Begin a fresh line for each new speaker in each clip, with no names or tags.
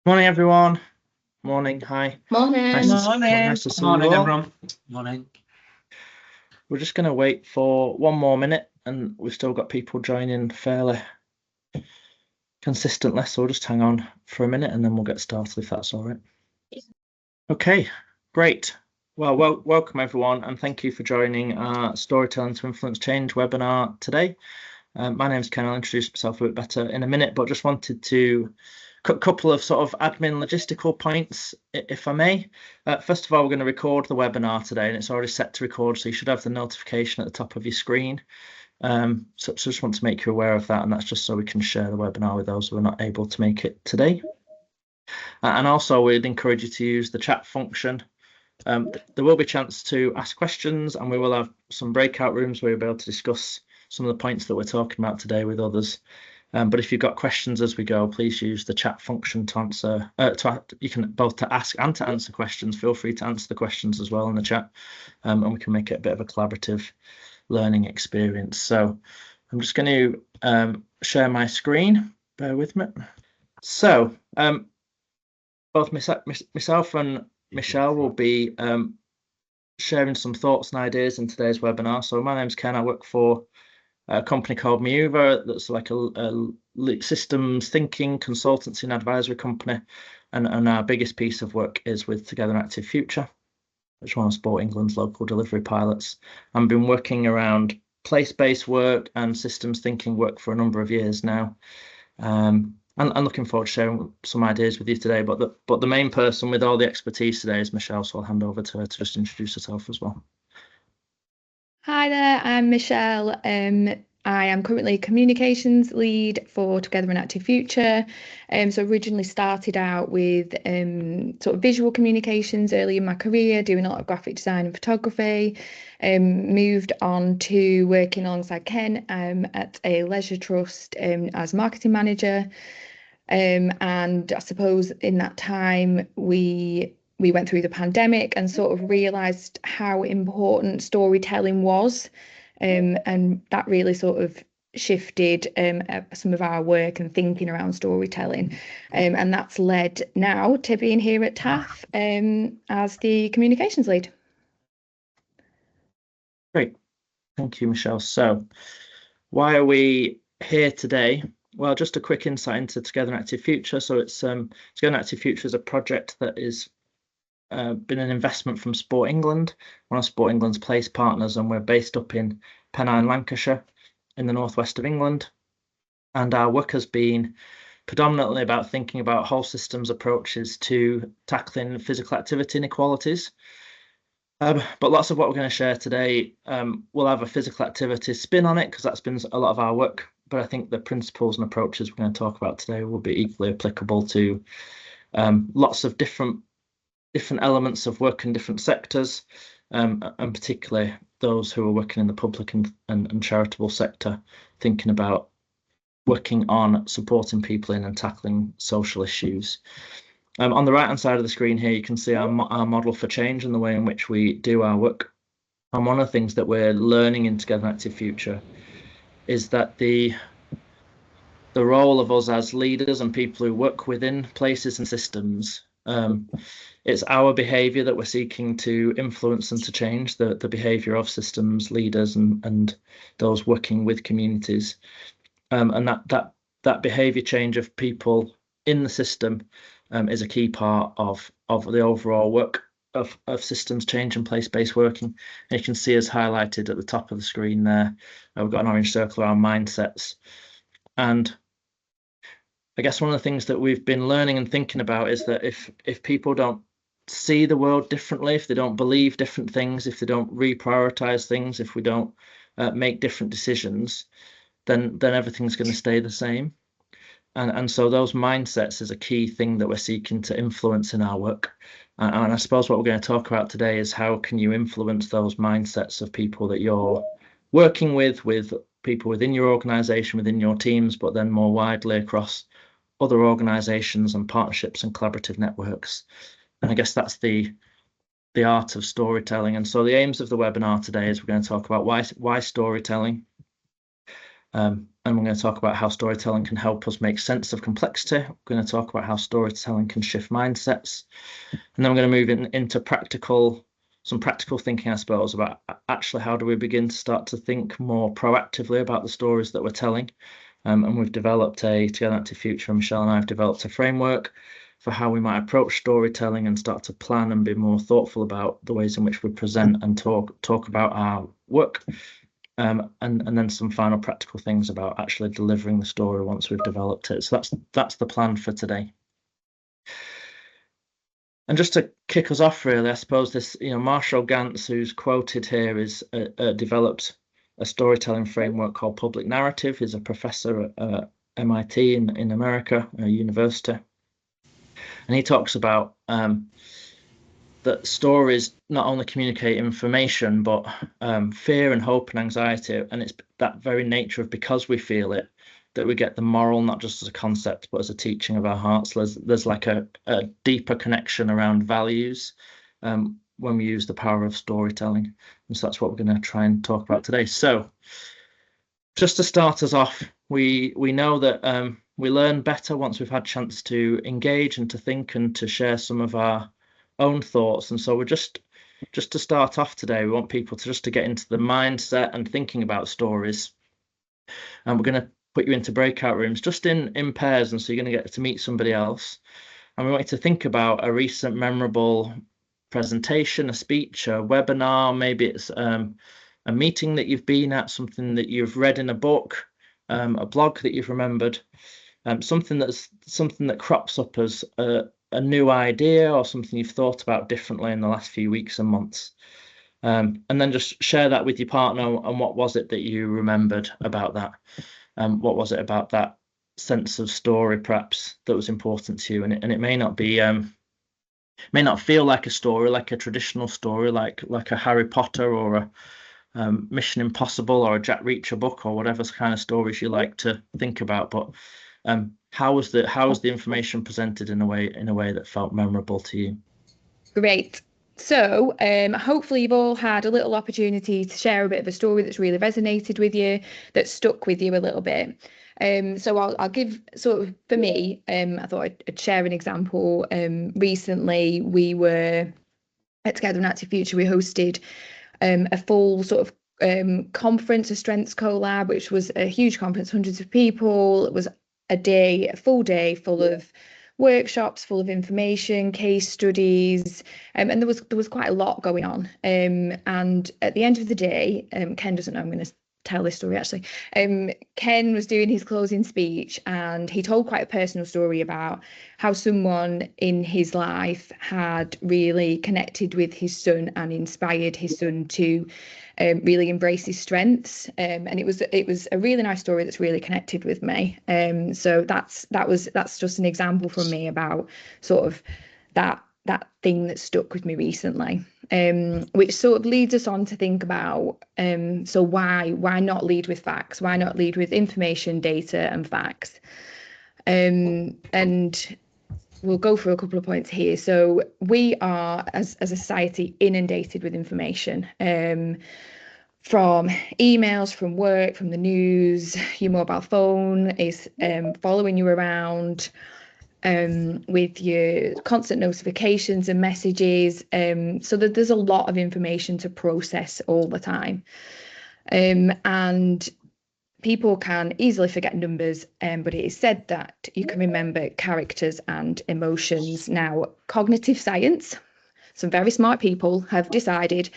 Morning, everyone. Morning. Hi.
Morning.
Nice to see you
Morning,
all.
everyone. Morning.
We're just going to wait for one more minute, and we've still got people joining fairly consistently. So we'll just hang on for a minute, and then we'll get started if that's all right. Okay, great. Well, welcome everyone, and thank you for joining our Storytelling to Influence Change webinar today. My name's Ken. I'll introduce myself a bit better in a minute, but just wanted to a couple of sort of admin logistical points, if I may. First of all, we're going to record the webinar today, and it's already set to record, so you should have the notification at the top of your screen. So just want to make you aware of that, and that's just so we can share the webinar with those who are not able to make it today. And also, we'd encourage you to use the chat function. There will be a chance to ask questions, and we will have some breakout rooms where you'll be able to discuss some of the points that we're talking about today with others. But if you've got questions as we go, please use the chat function to answer. You can both to ask and to answer questions. Feel free to answer the questions as well in the chat, and we can make it a bit of a collaborative learning experience. So I'm just going to share my screen. Bear with me. So both myself and Michelle will be sharing some thoughts and ideas in today's webinar. So my name's Ken. I work for a company called Miuva that's like a systems thinking consultancy and advisory company, and our biggest piece of work is with Together an Active Future, which is one of Sport England's local delivery pilots. I've been working around place-based work and systems thinking work for a number of years now, and looking forward to sharing some ideas with you today. But the main person with all the expertise today is Michelle, so I'll hand over to her to just introduce herself as well.
Hi there, I'm Michelle. I am currently communications lead for Together an Active Future. So originally started out with sort of visual communications early in my career, doing a lot of graphic design and photography. Moved on to working alongside Ken at a leisure trust as marketing manager. And I suppose in that time we went through the pandemic and sort of realized how important storytelling was. And that really sort of shifted some of our work and thinking around storytelling. And that's led now to being here at TAF as the communications lead.
Great. Thank you, Michelle. So why are we here today? Well, just a quick insight into Together an Active Future. So it's Together an Active Future is a project that is been an investment from Sport England, one of Sport England's place partners, and we're based up in Pennine, Lancashire, in the northwest of England. And our work has been predominantly about thinking about whole systems approaches to tackling physical activity inequalities. But lots of what we're going to share today will have a physical activity spin on it, because that's been a lot of our work. But I think the principles and approaches we're going to talk about today will be equally applicable to lots of different elements of work in different sectors, and particularly those who are working in the public and charitable sector, thinking about working on supporting people in and tackling social issues. On the right hand side of the screen here, you can see our model for change and the way in which we do our work. And one of the things that we're learning in Together an Active Future is that the role of us as leaders and people who work within places and systems, it's our behaviour that we're seeking to influence and to change the behaviour of systems leaders and those working with communities, and that behaviour change of people in the system is a key part of the overall work of systems change and place-based working. And you can see as highlighted at the top of the screen there, we've got an orange circle around mindsets. And I guess one of the things that we've been learning and thinking about is that if people don't see the world differently, if they don't believe different things, if they don't reprioritize things, if we don't make different decisions, then everything's going to stay the same. And so those mindsets is a key thing that we're seeking to influence in our work. And I suppose what we're going to talk about today is how can you influence those mindsets of people that you're working with people within your organization, within your teams, but then more widely across other organizations and partnerships and collaborative networks. And I guess that's the art of storytelling. And so the aims of the webinar today is we're going to talk about why storytelling, And we're going to talk about how storytelling can help us make sense of complexity. We're going to talk about how storytelling can shift mindsets. And then we're going to move into some practical thinking, I suppose, about actually how do we begin to start to think more proactively about the stories that we're telling. And we've developed Together Active Future, Michelle and I have developed a framework for how we might approach storytelling and start to plan and be more thoughtful about the ways in which we present and talk about our work. And then some final practical things about actually delivering the story once we've developed it. So that's the plan for today. And just to kick us off, really, I suppose this, Marshall Gantz, who's quoted here, is developed a storytelling framework called public narrative. He's a professor at MIT in America, a university, and he talks about that stories not only communicate information, but fear and hope and anxiety. And it's that very nature of, because we feel it, that we get the moral, not just as a concept, but as a teaching of our hearts. There's like a deeper connection around values when we use the power of storytelling. And so that's what we're going to try and talk about today. So just to start us off, we know that we learn better once we've had a chance to engage and to think and to share some of our own thoughts. And so we're just to start off today, we want people to get into the mindset and thinking about stories. And we're going to put you into breakout rooms just in pairs, and so you're going to get to meet somebody else. And we want you to think about a recent memorable presentation, a speech, a webinar. Maybe it's a meeting that you've been at, something that you've read in a book, a blog that you've remembered, something that crops up as a new idea or something you've thought about differently in the last few weeks and months. And then just share that with your partner. And what was it that you remembered about that? What was it about that sense of story, perhaps, that was important to you? And it may not be, may not feel like a story, like a traditional story, like a Harry Potter or a Mission Impossible or a Jack Reacher book or whatever kind of stories you like to think about. But how was the information presented in a way that felt memorable to you?
Great. So, hopefully you've all had a little opportunity to share a bit of a story that's really resonated with you, that stuck with you a little bit. So I'll give sort of, for me, I thought I'd share an example. Recently we were at Together in Active Future, we hosted a full sort of conference, a strengths collab, which was a huge conference, hundreds of people. It was a full day full of workshops, full of information, case studies, and there was quite a lot going on. And at the end of the day, Ken doesn't know I'm going to tell this story actually. Ken was doing his closing speech, and he told quite a personal story about how someone in his life had really connected with his son and inspired his son to really embrace his strengths. And it was a really nice story that's really connected with me. So that's just an example from me about sort of that thing that stuck with me recently, which sort of leads us on to think about, so why not lead with facts? Why not lead with information, data, and facts? And we'll go through a couple of points here. So we are, as a society, inundated with information, from emails, from work, from the news. Your mobile phone is following you around with your constant notifications and messages. So that there's a lot of information to process all the time. And people can easily forget numbers, but it is said that you can remember characters and emotions. Now, cognitive science, some very smart people have decided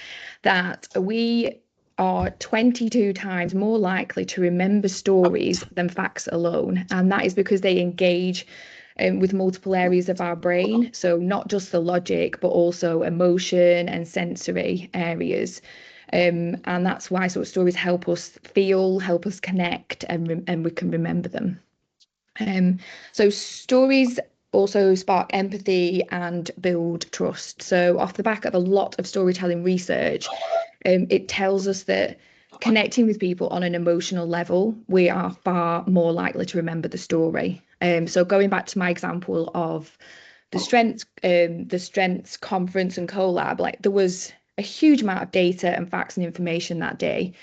that we are 22 times more likely to remember stories than facts alone. And that is because they engage with multiple areas of our brain. So not just the logic, but also emotion and sensory areas. And that's why sort of stories help us feel, help us connect, and we can remember them. So stories also spark empathy and build trust. So off the back of a lot of storytelling research, it tells us that connecting with people on an emotional level, we are far more likely to remember the story. So going back to my example of the strengths conference and collab, like there was a huge amount of data and facts and information that day.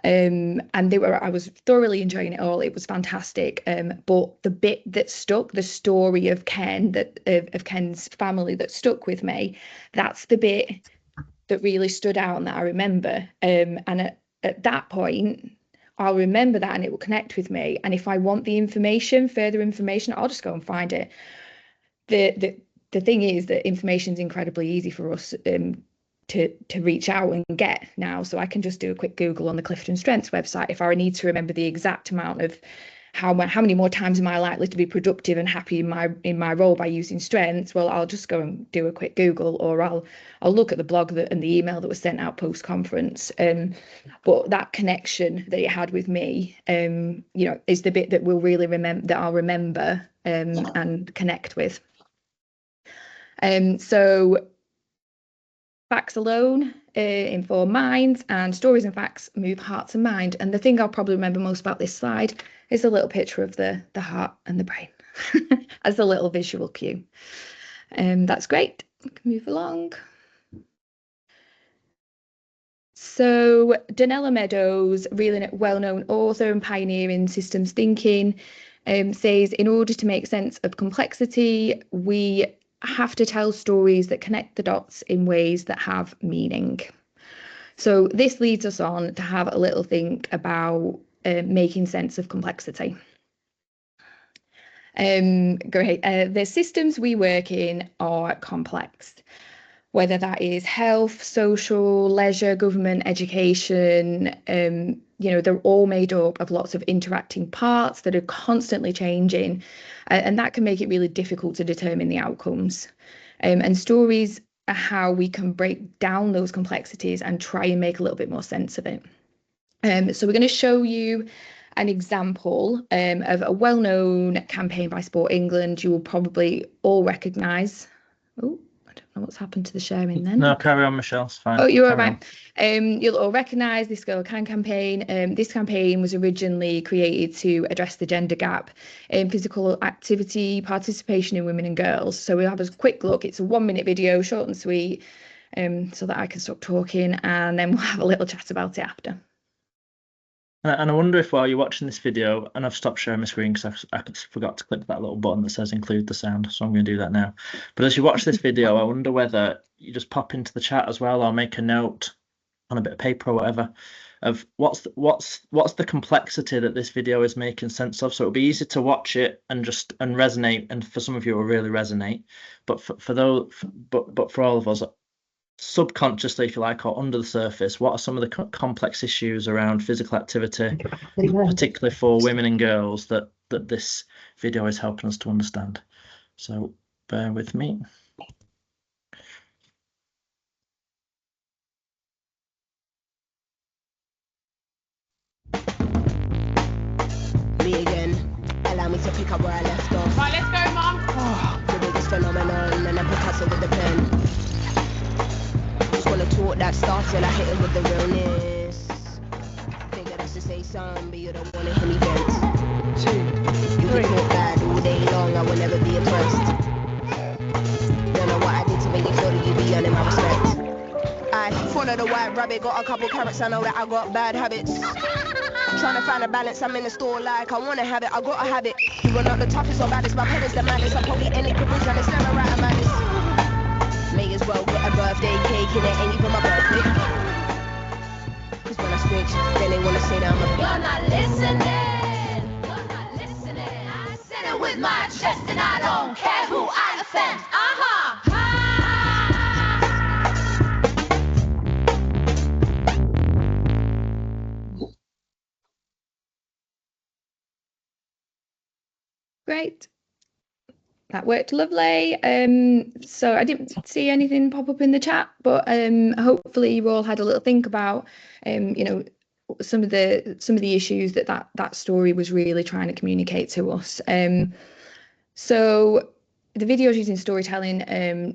And I was thoroughly enjoying it all. It was fantastic. But the bit that stuck, the story of Ken, of Ken's family that stuck with me, that's the bit that really stood out and that I remember. And at that point, I'll remember that and it will connect with me. And if I want the information, further information, I'll just go and find it. The thing is that information is incredibly easy for us to reach out and get now. So I can just do a quick Google on the Clifton Strengths website if I need to remember the exact amount of how many more times am I likely to be productive and happy in my role by using strengths. Well, I'll just go and do a quick Google, or I'll look at the blog and the email that was sent out post conference. But that connection that it had with me, is the bit that will really I'll remember and connect with. So facts alone inform minds, and stories and facts move hearts and mind. And the thing I'll probably remember most about this slide is a little picture of the heart and the brain as a little visual cue. That's great. We can move along. So Donella Meadows, really well-known author and pioneer in systems thinking, says in order to make sense of complexity, we have to tell stories that connect the dots in ways that have meaning. So this leads us on to have a little think about making sense of complexity. Great. The systems we work in are complex, whether that is health, social, leisure, government, education. They're all made up of lots of interacting parts that are constantly changing, and that can make it really difficult to determine the outcomes. And stories are how we can break down those complexities and try and make a little bit more sense of it. So we're going to show you an example of a well-known campaign by Sport England. You will probably all recognise. Oh, I don't know what's happened to the sharing then.
No, carry on, Michelle. It's fine.
Oh, you're all right. You'll all recognise this Girl Can campaign. This campaign was originally created to address the gender gap in physical activity participation in women and girls. So we'll have a quick look. It's a 1-minute video, short and sweet, so that I can stop talking, and then we'll have a little chat about it after.
And I wonder if while you're watching this video, and I've stopped sharing my screen because I forgot to click that little button that says include the sound, so I'm going to do that now. But as you watch this video, I wonder whether you just pop into the chat as well, or make a note on a bit of paper or whatever of what's the complexity that this video is making sense of. So it'll be easy to watch it and resonate, and for some of you it will really resonate. But for all of us, subconsciously, if you like, or under the surface, what are some of the complex issues around physical activity, particularly for women and girls, that this video is helping us to understand? So bear with me.
Me again. Allow me to pick up where I left off.
Right, let's go, Mum.
Oh, the biggest phenomenon, and I Picasso with the pen. Just wanna talk that stuff till I hit it with the realness. Figure that's to say something, but you don't wanna hear me vent. 2, 3. You can talk bad all day long, I will never be impressed. Don't know what I did to make you feel that you be earning my respect. I follow the white rabbit, got a couple carrots, I know that I got bad habits. Trying to find a balance, I'm in the store like I wanna have it, I gotta have it. You are not the toughest or baddest, my pen is the maddest. I'm probably any caprice and it's never right, I'm madness. May as well get a birthday cake and it ain't even my birthday. Cause when I switch, then they wanna say that I'm a
You're not listening. You're not listening. I said it with my chest and I don't care who I offend.
Great. That worked lovely. So I didn't see anything pop up in the chat, but hopefully you all had a little think about some of the issues that story was really trying to communicate to us. So the video is using storytelling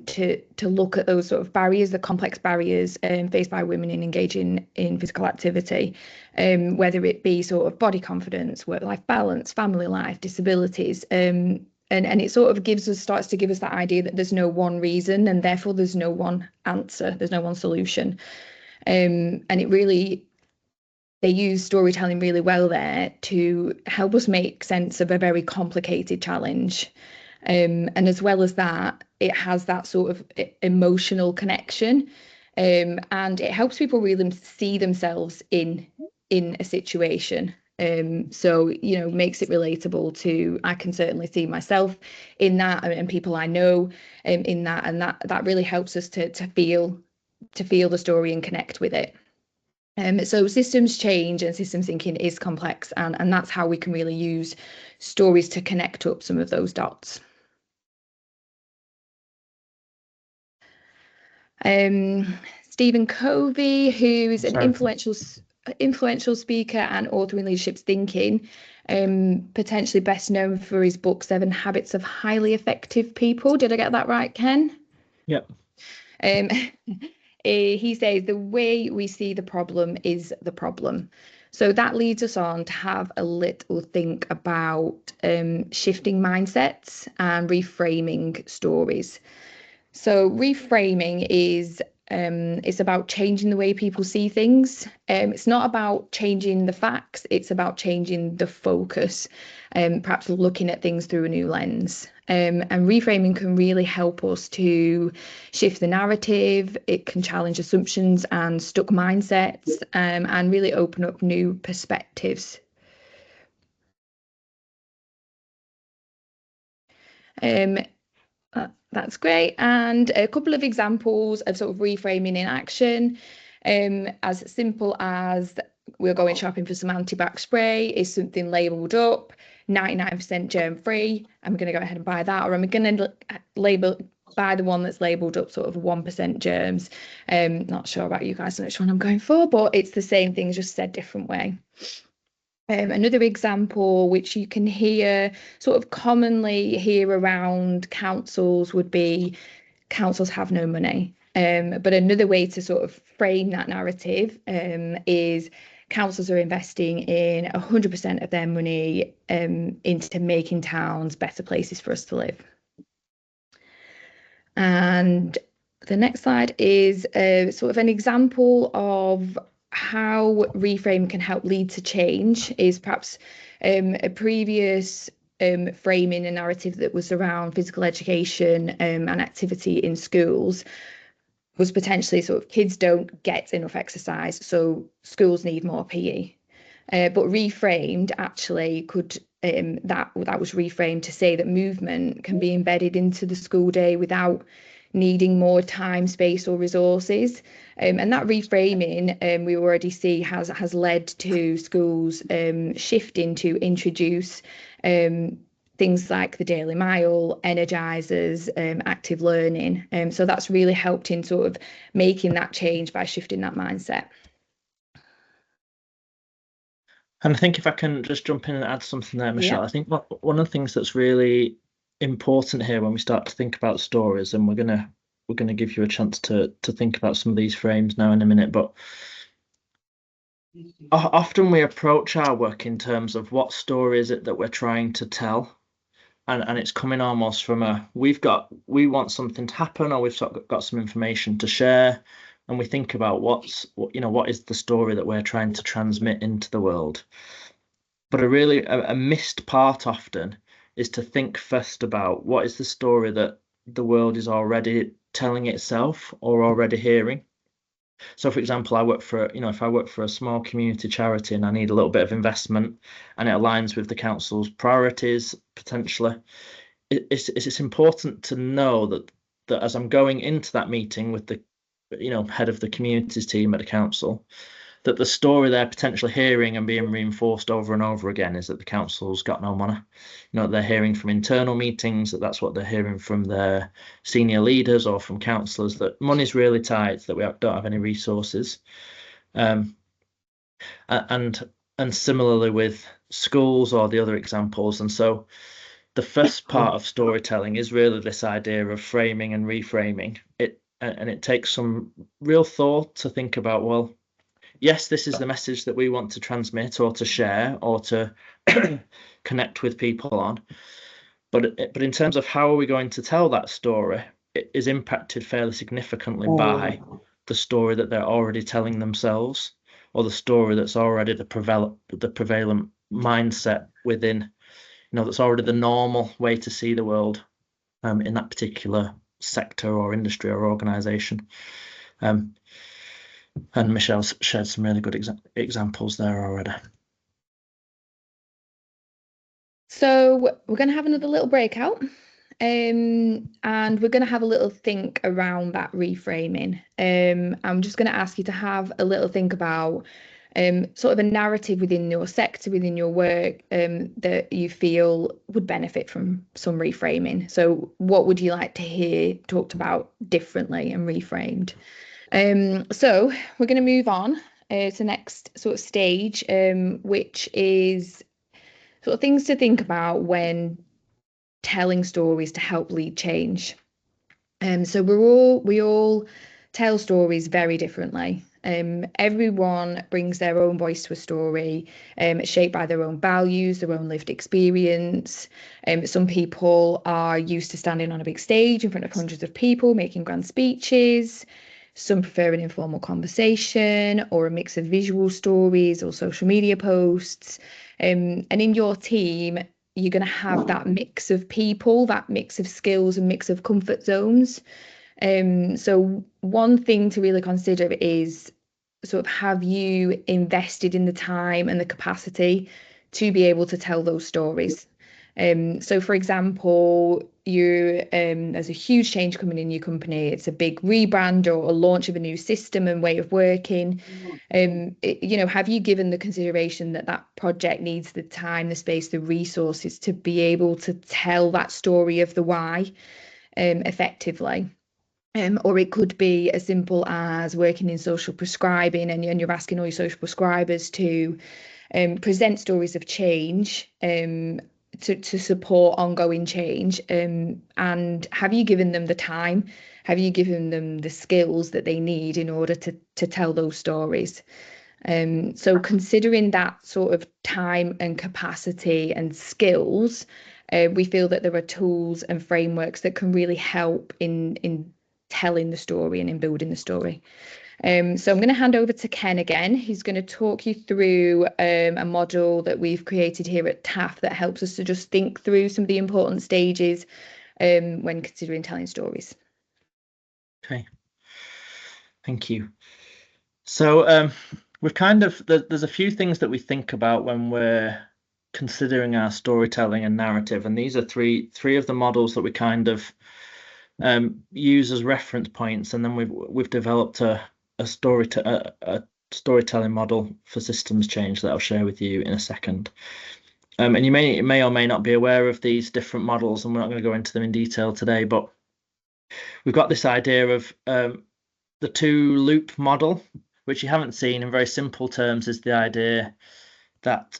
to look at those sort of barriers, the complex barriers faced by women in engaging in physical activity, whether it be sort of body confidence, work-life balance, family life, disabilities, and it sort of starts to give us that idea that there's no one reason and therefore there's no one answer, there's no one solution, and it really they use storytelling really well there to help us make sense of a very complicated challenge. And as well as that, it has that sort of emotional connection, and it helps people really see themselves in a situation. So, you know, makes it relatable to, I can certainly see myself in that, and people I know in that, and that really helps us to feel the story and connect with it. So systems change and systems thinking is complex, and that's how we can really use stories to connect up some of those dots. Stephen Covey, who is an influential speaker and author in leadership thinking, potentially best known for his book 7 Habits of Highly Effective People. Did I get that right, Ken?
Yep.
He says the way we see the problem is the problem. So that leads us on to have a little think about shifting mindsets and reframing stories. So reframing is it's about changing the way people see things. It's not about changing the facts, it's about changing the focus, perhaps looking at things through a new lens. And reframing can really help us to shift the narrative. It can challenge assumptions and stuck mindsets, and really open up new perspectives. That's great. And a couple of examples of sort of reframing in action, as simple as we're going shopping for some anti-bac spray. Is something labelled up 99% germ-free? I'm going to go ahead and buy that, or I'm going to buy the one that's labelled up sort of 1% germs. Not sure about you guys which one I'm going for, but it's the same thing, just said different way. Another example which you can hear sort of commonly hear around councils would be councils have no money. But another way to sort of frame that narrative is councils are investing in 100% of their money into making towns better places for us to live. And the next slide is sort of an example of how reframe can help lead to change. Is perhaps a previous framing a narrative that was around physical education and activity in schools was potentially sort of kids don't get enough exercise, so schools need more PE. But reframed actually could that was reframed to say that movement can be embedded into the school day without needing more time, space, or resources. And that reframing we already see has led to schools shifting to introduce things like the Daily Mile, energizers, active learning. So that's really helped in sort of making that change by shifting that mindset.
And I think if I can just jump in and add something there, Michelle,
Yeah.
I think one of the things that's really important here when we start to think about stories, and we're gonna give you a chance to think about some of these frames now in a minute, but often we approach our work in terms of what story is it that we're trying to tell, and it's coming almost from we want something to happen, or we've sort of got some information to share, and we think about what is the story that we're trying to transmit into the world. But a missed part often is to think first about what is the story that the world is already telling itself or already hearing. So, for example, if I work for a small community charity and I need a little bit of investment and it aligns with the council's priorities potentially, it's important to know that as I'm going into that meeting with the head of the communities team at the council, that the story they're potentially hearing and being reinforced over and over again is that the council's got no money. They're hearing from internal meetings that's what they're hearing from their senior leaders or from councillors, that money's really tight, that we don't have any resources. And similarly with schools or the other examples. And so the first part of storytelling is really this idea of framing and reframing it, and it takes some real thought to think about, well, yes, this is the message that we want to transmit or to share or to connect with people on. But in terms of how are we going to tell that story, it is impacted fairly significantly by the story that they're already telling themselves. or the story that's already the prevalent mindset within, that's already the normal way to see the world in that particular sector or industry or organization. And Michelle's shared some really good examples there already.
So we're going to have another little breakout, and we're going to have a little think around that reframing. I'm just going to ask you to have a little think about sort of a narrative within your sector, within your work, that you feel would benefit from some reframing. So what would you like to hear talked about differently and reframed? So we're going to move on to the next sort of stage, which is sort of things to think about when telling stories to help lead change. So we all tell stories very differently. Everyone brings their own voice to a story, shaped by their own values, their own lived experience. Some people are used to standing on a big stage in front of hundreds of people, making grand speeches. Some prefer an informal conversation or a mix of visual stories or social media posts. And in your team, you're going to have that mix of people, that mix of skills and mix of comfort zones. So one thing to really consider is sort of, have you invested in the time and the capacity to be able to tell those stories? So for example, there's a huge change coming in your company. It's a big rebrand or a launch of a new system and way of working. Have you given the consideration that that project needs the time, the space, the resources to be able to tell that story of the why effectively? Or it could be as simple as working in social prescribing, and you're asking all your social prescribers to present stories of change to support ongoing change. And have you given them the time? Have you given them the skills that they need in order to tell those stories? So considering that sort of time and capacity and skills, we feel that there are tools and frameworks that can really help in telling the story and in building the story. So I'm going to hand over to Ken again. He's going to talk you through a model that we've created here at TAF that helps us to just think through some of the important stages when considering telling stories.
Okay, thank you. So we've there's a few things that we think about when we're considering our storytelling and narrative, and these are three of the models that we kind of use as reference points, and then we've developed a storytelling model for systems change that I'll share with you in a second. And you may or may not be aware of these different models, and we're not going to go into them in detail today, but we've got this idea of the two-loop model, which you haven't seen. In very simple terms, is the idea that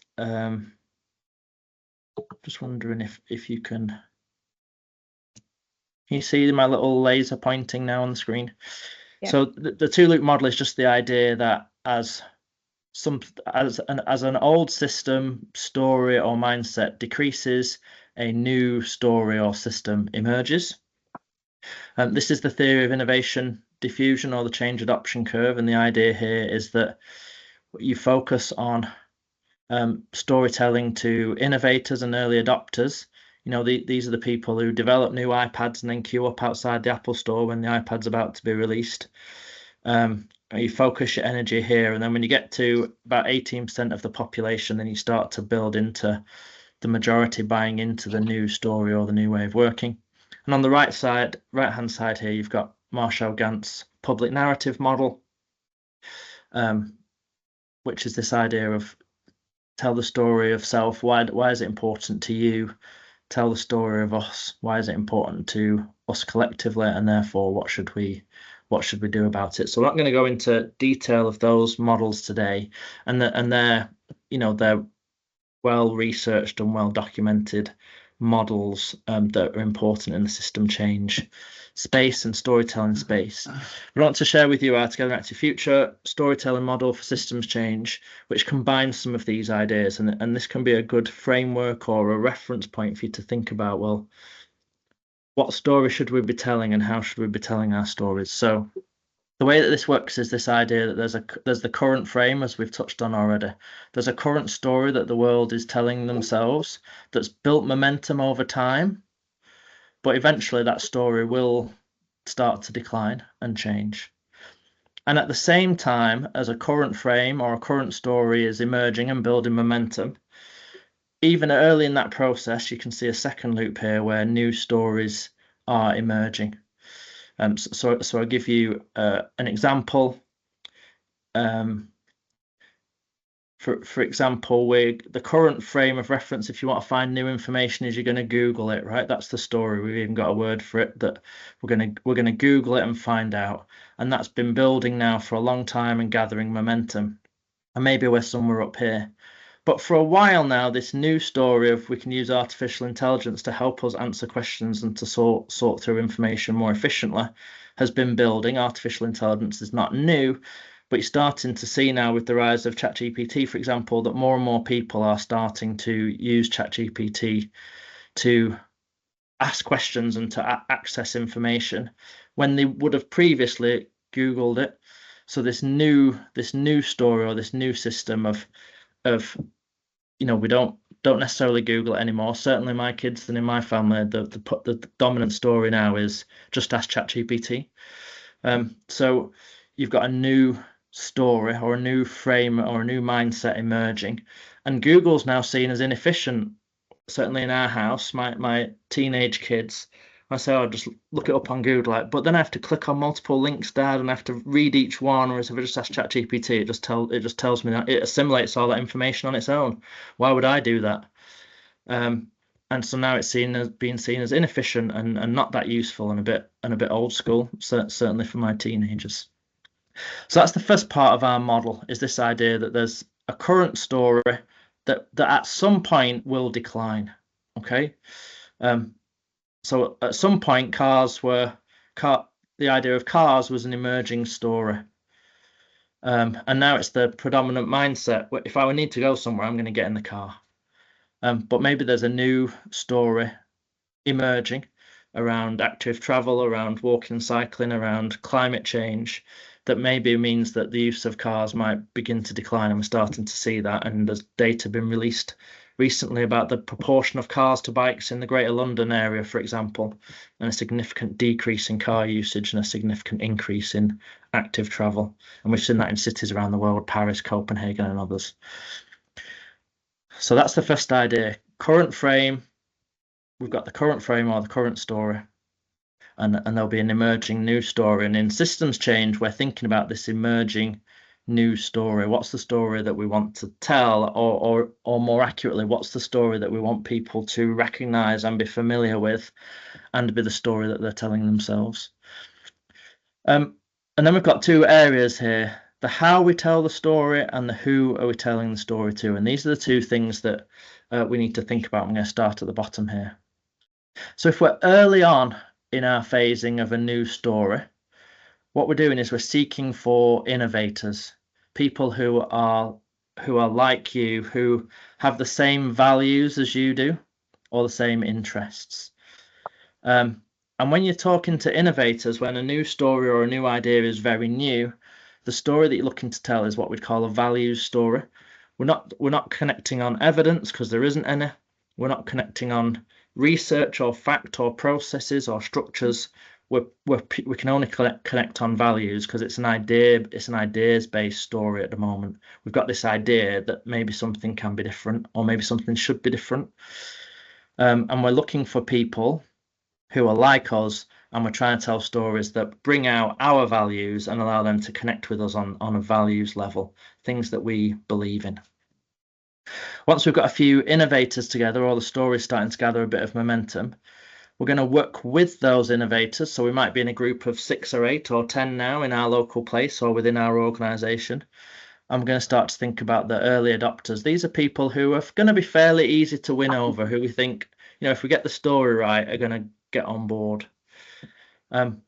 just wondering if you can you see my little laser pointing now on the screen? Yep. So the two-loop model is just the idea that as an old system, story or mindset decreases, a new story or system emerges. This is the theory of innovation diffusion, or the change adoption curve, and the idea here is that you focus on storytelling to innovators and early adopters. These are the people who develop new iPads and then queue up outside the Apple store when the iPad's about to be released. You focus your energy here, and then when you get to about 18% of the population, then you start to build into the majority buying into the new story or the new way of working. And on the right-hand side here, you've got Marshall Gantz's public narrative model, which is this idea of tell the story of self. Why is it important to you? Tell the story of us. Why is it important to us collectively? And therefore, what should we do about it? So we're not going to go into detail of those models today, and they're well researched and well documented models that are important in the system change space and storytelling space. We want to share with you our Together Active Future storytelling model for systems change, which combines some of these ideas, and this can be a good framework or a reference point for you to think about, well, what story should we be telling and how should we be telling our stories? So the way that this works is this idea that there's the current frame, as we've touched on already. There's a current story that the world is telling themselves that's built momentum over time, but eventually that story will start to decline and change. And at the same time as a current frame or a current story is emerging and building momentum, even early in that process, you can see a second loop here where new stories are emerging. So I'll give you an example. For example, the current frame of reference, if you want to find new information, is you're going to Google it, right? That's the story. We've even got a word for it, that we're going to Google it and find out. And that's been building now for a long time and gathering momentum. And maybe we're somewhere up here. But for a while now, this new story of we can use artificial intelligence to help us answer questions and to sort through information more efficiently has been building. Artificial intelligence is not new, but you're starting to see now with the rise of ChatGPT, for example, that more and more people are starting to use ChatGPT to ask questions and to access information when they would have previously Googled it. So this new story or this new system of we don't necessarily Google it anymore. Certainly my kids and in my family, the dominant story now is just ask ChatGPT. So you've got a new story or a new frame or a new mindset emerging, and Google's now seen as inefficient. Certainly in our house, my teenage kids, I say, "Oh, just look it up on Google," but then I have to click on multiple links, Dad, and I have to read each one. Whereas if I just ask ChatGPT, it just tells me that it assimilates all that information on its own. Why would I do that? And so now it's being seen as inefficient and not that useful and a bit old school, certainly for my teenagers. So that's the first part of our model, is this idea that there's a current story that at some point will decline. Okay. So at some point, the idea of cars was an emerging story. And now it's the predominant mindset. If I need to go somewhere, I'm going to get in the car. But maybe there's a new story emerging around active travel, around walking and cycling, around climate change, that maybe means that the use of cars might begin to decline, and we're starting to see that. And there's data been released recently about the proportion of cars to bikes in the Greater London area, for example, and a significant decrease in car usage and a significant increase in active travel. And we've seen that in cities around the world, Paris, Copenhagen, and others. So that's the first idea. Current frame. We've got the current frame or the current story, and there'll be an emerging new story. And in systems change, we're thinking about this emerging new story. What's the story that we want to tell, or more accurately, what's the story that we want people to recognize and be familiar with, and be the story that they're telling themselves? And then we've got two areas here: the how we tell the story and the who are we telling the story to. And these are the two things that we need to think about. I'm going to start at the bottom here. So if we're early on in our phasing of a new story, what we're doing is we're seeking for innovators, people who are like you, who have the same values as you do, or the same interests. And when you're talking to innovators, when a new story or a new idea is very new, the story that you're looking to tell is what we'd call a values story. We're not connecting on evidence, because there isn't any. We're not connecting on research or fact or processes or structures. We can only connect on values, because it's an ideas-based story at the moment. We've got this idea that maybe something can be different, or maybe something should be different. And we're looking for people who are like us, and we're trying to tell stories that bring out our values and allow them to connect with us on a values level, things that we believe in. Once we've got a few innovators together, or the story's starting to gather a bit of momentum, we're going to work with those innovators. So we might be in a group of 6 or 8 or 10 now in our local place or within our organisation. I'm going to start to think about the early adopters. These are people who are going to be fairly easy to win over, who we think, if we get the story right, are going to get on board. And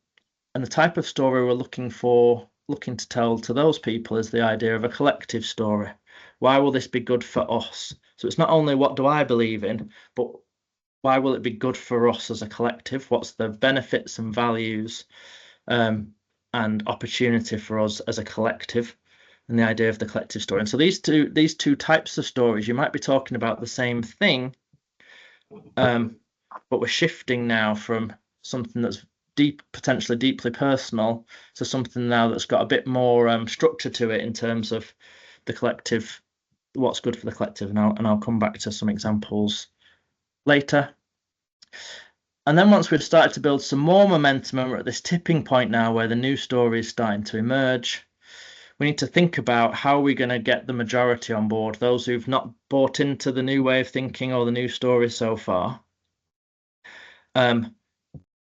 the type of story we're looking to tell to those people is the idea of a collective story. Why will this be good for us? So it's not only what do I believe in, but why will it be good for us as a collective? What's the benefits and values and opportunity for us as a collective, and the idea of the collective story. And so these two types of stories, you might be talking about the same thing, but we're shifting now from something that's potentially deeply personal, to something now that's got a bit more structure to it in terms of the collective, what's good for the collective. And I'll come back to some examples later. And then once we've started to build some more momentum, and we're at this tipping point now where the new story is starting to emerge, we need to think about how we're going to get the majority on board, those who've not bought into the new way of thinking or the new story so far. And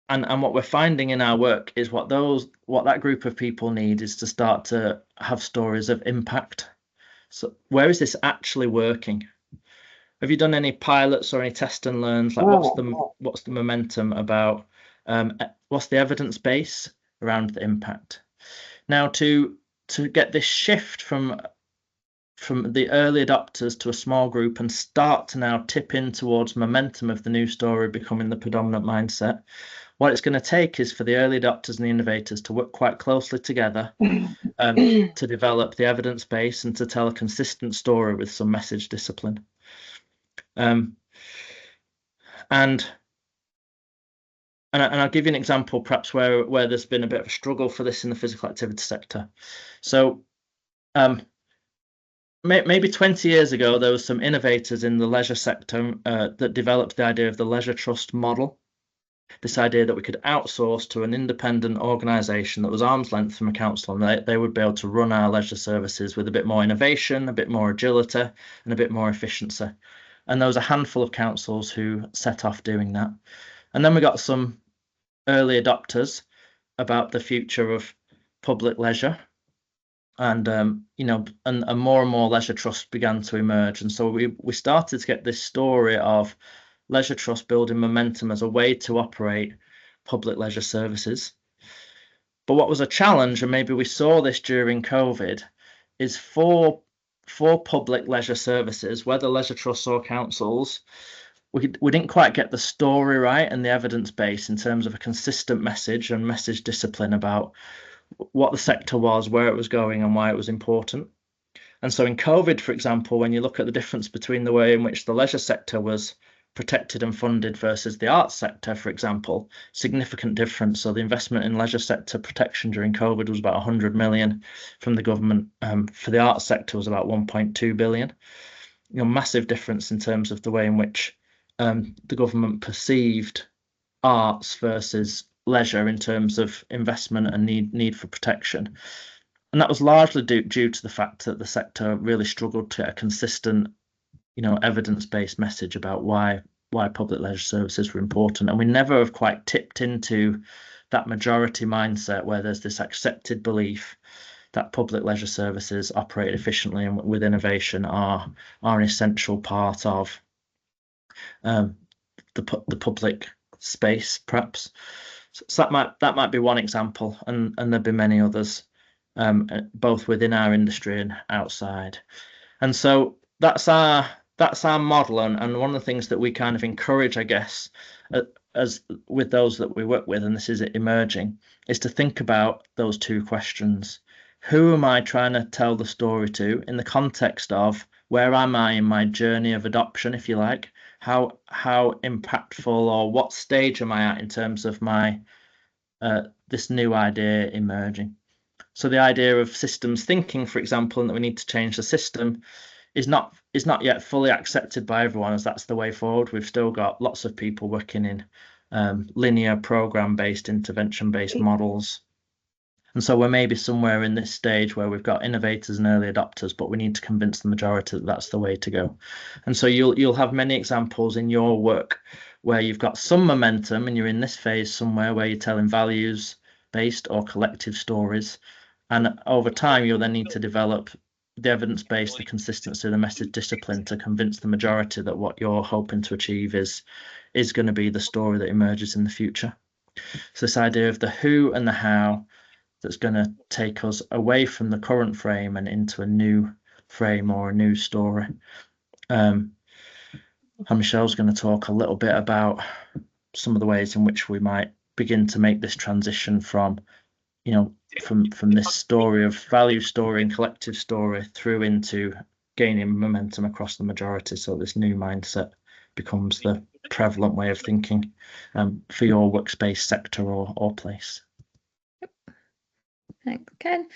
what we're finding in our work is what that group of people need is to start to have stories of impact. So where is this actually working? Have you done any pilots or any test and learns? Like what's the momentum about? What's the evidence base around the impact? Now to get this shift from the early adopters to a small group and start to now tip in towards momentum of the new story becoming the predominant mindset, what it's going to take is for the early adopters and the innovators to work quite closely together to develop the evidence base and to tell a consistent story with some message discipline. And I'll give you an example perhaps where there's been a bit of a struggle for this in the physical activity sector. So maybe 20 years ago, there was some innovators in the leisure sector that developed the idea of the leisure trust model. This idea that we could outsource to an independent organisation that was arm's length from a council, and they would be able to run our leisure services with a bit more innovation, a bit more agility, and a bit more efficiency. And there was a handful of councils who set off doing that. And then we got some early adopters about the future of public leisure, and and more leisure trusts began to emerge. And so we started to get this story of leisure trust building momentum as a way to operate public leisure services. But what was a challenge, and maybe we saw this during COVID, is for public leisure services, whether leisure trusts or councils, we didn't quite get the story right and the evidence base in terms of a consistent message and message discipline about what the sector was, where it was going, and why it was important. And so in COVID, for example, when you look at the difference between the way in which the leisure sector was protected and funded versus the arts sector, for example, significant difference. So the investment in leisure sector protection during COVID was about 100 million from the government. For the arts sector was about 1.2 billion. Massive difference in terms of the way in which the government perceived arts versus leisure in terms of investment and need for protection. And that was largely due to the fact that the sector really struggled to get a consistent evidence-based message about why public leisure services were important. And we never have quite tipped into that majority mindset where there's this accepted belief that public leisure services operate efficiently and with innovation are an essential part of the public space, perhaps. So that might be one example, and there'd be many others, both within our industry and outside. And so that's our model, and one of the things that we kind of encourage, I guess, as with those that we work with, and this is emerging, is to think about those two questions. Who am I trying to tell the story to in the context of where am I in my journey of adoption, if you like? How impactful, or what stage am I at in terms of my this new idea emerging? So the idea of systems thinking, for example, and that we need to change the system is not yet fully accepted by everyone as that's the way forward. We've still got lots of people working in linear program-based, intervention-based models. And so we're maybe somewhere in this stage where we've got innovators and early adopters, but we need to convince the majority that that's the way to go. And so you'll have many examples in your work where you've got some momentum and you're in this phase somewhere where you're telling values-based or collective stories. And over time, you'll then need to develop the evidence base, the consistency, the message discipline to convince the majority that what you're hoping to achieve is going to be the story that emerges in the future. So this idea of the who and the how that's going to take us away from the current frame and into a new frame or a new story. And Michelle's going to talk a little bit about some of the ways in which we might begin to make this transition from, from this story of value story and collective story through into gaining momentum across the majority. So this new mindset becomes the prevalent way of thinking for your workspace, sector, or place.
Thanks, Ken.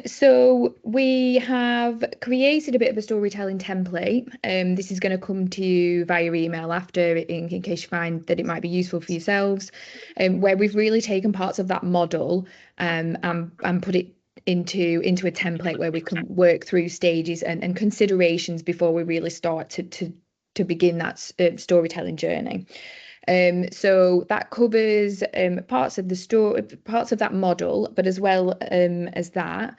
So we have created a bit of a storytelling template. This is going to come to you via email after, in case you find that it might be useful for yourselves, where we've really taken parts of that model and put it into a template where we can work through stages and considerations before we really start to begin that storytelling journey. So that covers parts of the story, parts of that model, but as well as that,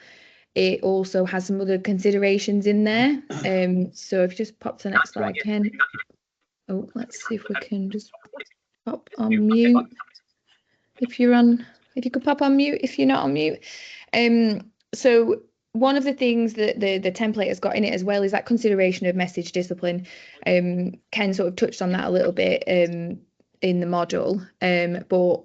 it also has some other considerations in there. So if you just pop to the next slide, Ken. Oh, let's see if we can just pop on mute. If you could pop on mute if you're not on mute. So one of the things that the template has got in it as well is that consideration of message discipline. Ken sort of touched on that a little bit in the model, but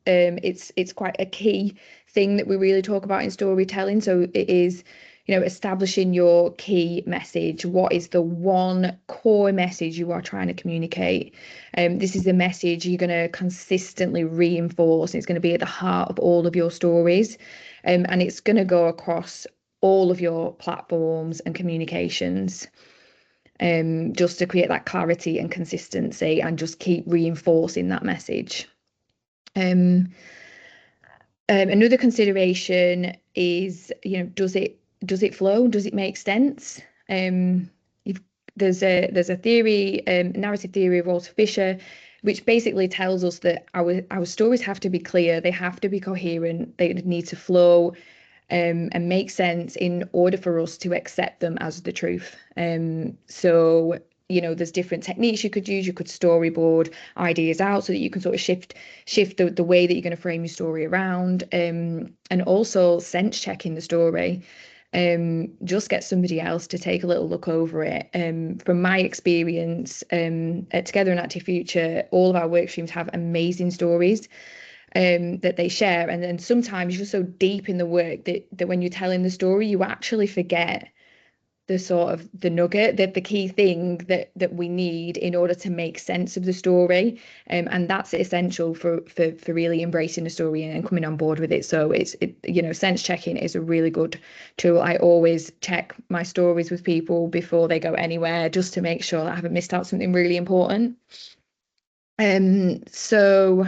it's quite a key thing that we really talk about in storytelling. So it is, establishing your key message. What is the one core message you are trying to communicate? This is a message you're going to consistently reinforce. It's going to be at the heart of all of your stories, and it's going to go across all of your platforms and communications. Just to create that clarity and consistency and just keep reinforcing that message. Another consideration is, does it flow? Does it make sense? There's a theory, narrative theory of Walter Fisher, which basically tells us that our stories have to be clear, they have to be coherent, they need to flow and make sense in order for us to accept them as the truth. So there's different techniques you could use. You could storyboard ideas out so that you can sort of shift the way that you're going to frame your story around, and also sense checking the story. Just get somebody else to take a little look over it. From my experience at Together and Active Future, all of our work streams have amazing stories that they share, and then sometimes you're so deep in the work that when you're telling the story, you actually forget the sort of the nugget, that the key thing that we need in order to make sense of the story, and that's essential for really embracing the story and coming on board with it. So sense checking is a really good tool. I always check my stories with people before they go anywhere, just to make sure that I haven't missed out something really important. So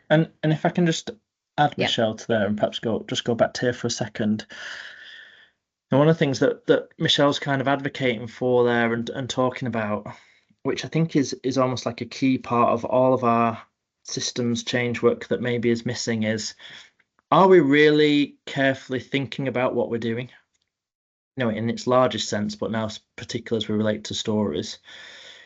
and if I can just add, Michelle, to there, and perhaps go back to here for a second. And one of the things that Michelle's kind of advocating for there and talking about, which I think is almost like a key part of all of our systems change work that maybe is missing, is, are we really carefully thinking about what we're doing? In its largest sense, but now particularly as we relate to stories.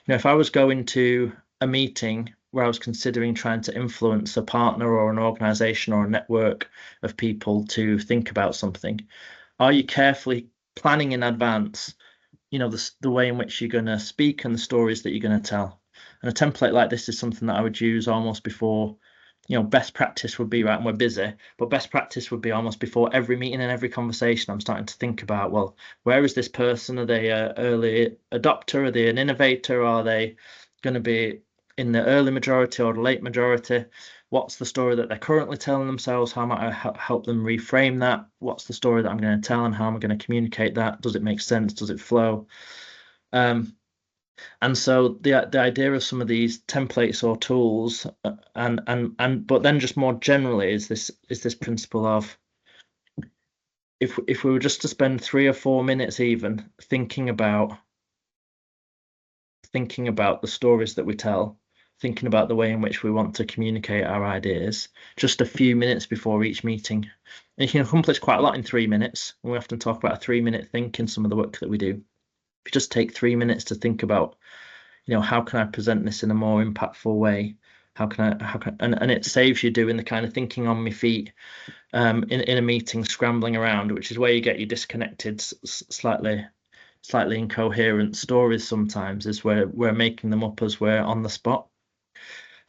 If I was going to a meeting where I was considering trying to influence a partner or an organization or a network of people to think about something, are you carefully planning in advance, the way in which you're going to speak and the stories that you're going to tell? And a template like this is something that I would use almost before, best practice would be, right, and we're busy, but best practice would be almost before every meeting and every conversation. I'm starting to think about, well, where is this person? Are they an early adopter? Are they an innovator? Are they going to be in the early majority or the late majority? What's the story that they're currently telling themselves? How might I help them reframe that? What's the story that I'm going to tell, and how am I going to communicate that? Does it make sense? Does it flow? And so the idea of some of these templates or tools, but then just more generally, is this principle of, if we were just to spend 3 or 4 minutes even thinking about the stories that we tell, thinking about the way in which we want to communicate our ideas, just a few minutes before each meeting. And you can accomplish quite a lot in 3 minutes. And we often talk about a 3-minute think in some of the work that we do. If you just take 3 minutes to think about, how can I present this in a more impactful way? And it saves you doing the kind of thinking on my feet in a meeting, scrambling around, which is where you get your disconnected, slightly incoherent stories sometimes, is where we're making them up as we're on the spot.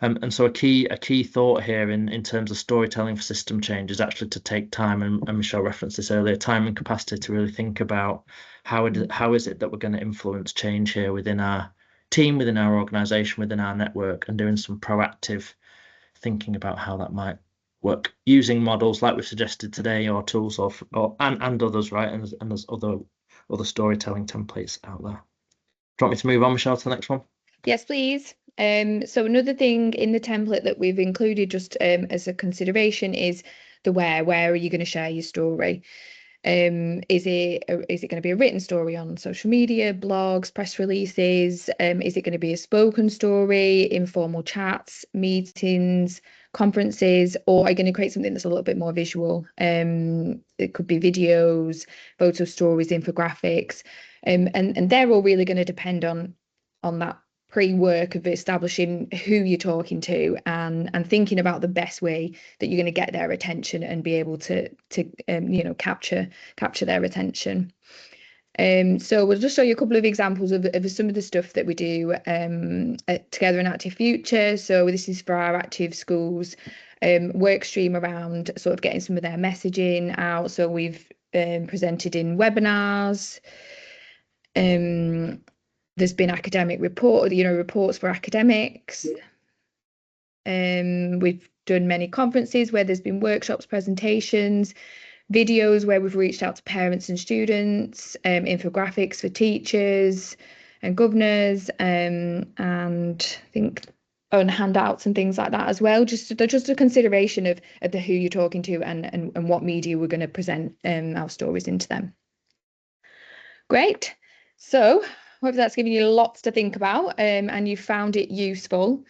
And so a key thought here in terms of storytelling for system change is actually to take time, and Michelle referenced this earlier, time and capacity to really think about how is it that we're going to influence change here within our team, within our organization, within our network, and doing some proactive thinking about how that might work using models like we've suggested today, or tools, and others, right? And there's other storytelling templates out there. Do you want me to move on, Michelle, to the next one?
Yes, please. So another thing in the template that we've included just as a consideration is the where. Where are you going to share your story? Is it going to be a written story on social media, blogs, press releases? Is it going to be a spoken story, informal chats, meetings, conferences, or are you going to create something that's a little bit more visual? It could be videos, photo stories, infographics, and they're all really going to depend on that pre-work of establishing who you're talking to and thinking about the best way that you're going to get their attention and be able to capture their attention. So we'll just show you a couple of examples of some of the stuff that we do Together in Active Future. So this is for our active schools work stream around sort of getting some of their messaging out. So we've presented in webinars. There's been academic reports for academics. We've done many conferences where there's been workshops, presentations, videos where we've reached out to parents and students, infographics for teachers and governors, and I think on handouts and things like that as well. Just a consideration of the who you're talking to and what media we're going to present our stories into them. Great. So hope that's given you lots to think about and you found it useful.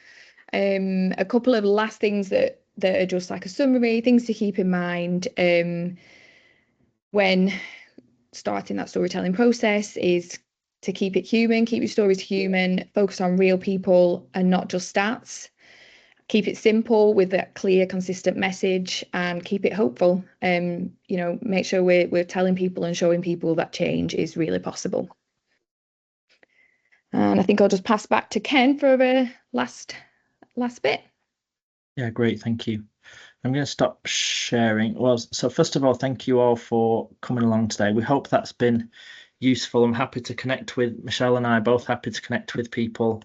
A couple of last things that are just like a summary, things to keep in mind when starting that storytelling process is to keep it human, keep your stories human, focus on real people and not just stats. Keep it simple with a clear, consistent message and keep it hopeful. Make sure we're telling people and showing people that change is really possible. And I think I'll just pass back to Ken for a last bit.
Yeah, great. Thank you. I'm going to stop sharing. Well, so first of all, thank you all for coming along today. We hope that's been useful. I'm happy to connect with Michelle, and I are both happy to connect with people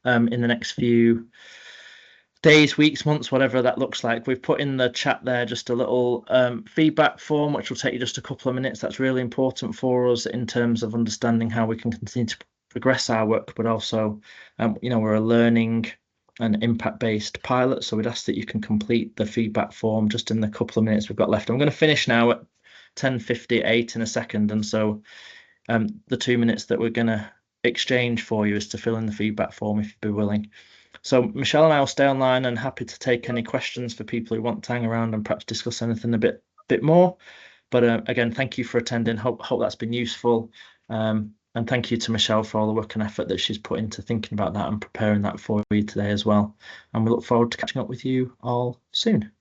in the next few days, weeks, months, whatever that looks like. We've put in the chat there just a little feedback form, which will take you just a couple of minutes. That's really important for us in terms of understanding how we can continue to progress our work, but also, we're a learning and impact-based pilot, so we'd ask that you can complete the feedback form just in the couple of minutes we've got left. I'm going to finish now at 10:58 in a second, and so the 2 minutes that we're going to exchange for you is to fill in the feedback form if you'd be willing. So Michelle and I will stay online and happy to take any questions for people who want to hang around and perhaps discuss anything a bit more. But again, thank you for attending. Hope that's been useful. And thank you to Michelle for all the work and effort that she's put into thinking about that and preparing that for you today as well. And we look forward to catching up with you all soon.